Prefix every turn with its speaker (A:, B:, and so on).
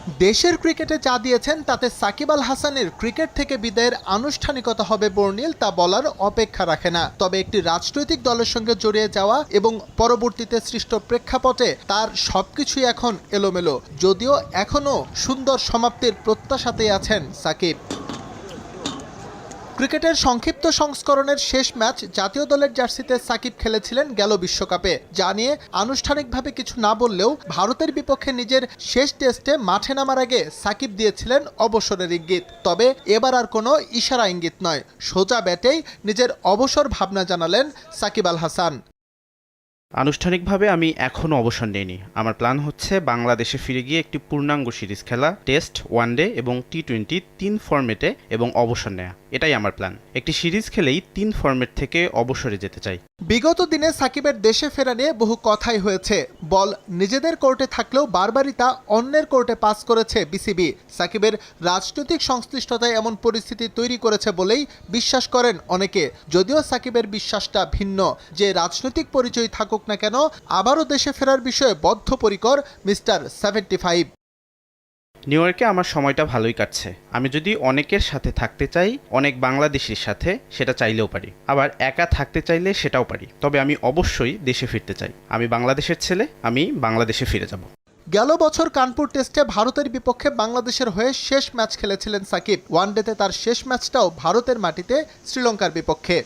A: দেশের ক্রিকেটে যা দিয়েছেন তাতে সাকিব আল হাসানের ক্রিকেট থেকে বিদায়ের আনুষ্ঠানিকতা হবে বর্ণিল তা বলার অপেক্ষা রাখে না। তবে একটি রাজনৈতিক দলের সঙ্গে জড়িয়ে যাওয়া এবং পরবর্তীতে সৃষ্ট প্রেক্ষাপটে তার সবকিছুই এখন এলোমেলো, যদিও এখনও সুন্দর সমাপ্তির প্রত্যাশাতেই আছেন সাকিব। ক্রিকেটের সংক্ষিপ্ত সংস্করণের শেষ ম্যাচ জাতীয় দলের জার্সিতে সাকিব খেলেছিলেন গেল বিশ্বকাপে, যা নিয়ে আনুষ্ঠানিকভাবে কিছু না বললেও ভারতের বিপক্ষে নিজের শেষ টেস্টে মাঠে নামার আগে সাকিব দিয়েছিলেন অবসরের ইঙ্গিত। তবে এবার আর কোনো ইশারা ইঙ্গিত নয়, সোজা ব্যাটেই নিজের অবসর ভাবনা জানালেন সাকিব আল হাসান।
B: আনুষ্ঠানিকভাবে আমি এখনও অবসর নেইনি। আমার প্ল্যান হচ্ছে বাংলাদেশে ফিরে গিয়ে একটি পূর্ণাঙ্গ সিরিজ খেলা, টেস্ট, ওয়ানডে এবং টি-20 3 ফরম্যাটে এবং অবসর নেয়া। এটাই আমার প্ল্যান। একটি সিরিজ খেলেই 3 ফরম্যাট থেকে অবসরে যেতে চাই।
A: বিগত দিনে সাকিবের দেশে ফেরা নিয়ে বহু কথাই হয়েছে। বল নিজেদের কোর্টে থাকলেও বারবারই তা অন্যের কোর্টে পাস করেছে বিসিবি। সাকিবের রাজনৈতিক সংশ্লিষ্টতায় এমন পরিস্থিতি তৈরি করেছে বলেই বিশ্বাস করেন অনেকে। যদিও সাকিবের বিশ্বাসটা ভিন্ন, যে রাজনৈতিক পরিচয় থাকুক না কেন আবারও দেশে ফেরার বিষয়ে বদ্ধপরিকর মিস্টার 75।
B: নিউ ইয়র্কে আমার সময়টা ভালোই কাটছে। আমি যদি অনেকের সাথে থাকতে চাই, অনেক বাংলাদেশির সাথে, সেটা চাইলেও পারি। আবার একা থাকতে চাইলে সেটাও পারি। তবে আমি অবশ্যই দেশে ফিরতে চাই। আমি বাংলাদেশের ছেলে, আমি বাংলাদেশে ফিরে যাব।
A: গেল বছর কানপুর টেস্টে ভারতের বিপক্ষে বাংলাদেশের হয়ে শেষ ম্যাচ খেলেছিলেন সাকিব। ওয়ানডেতে তার শেষ ম্যাচটাও ভারতের মাটিতে শ্রীলঙ্কার বিপক্ষে।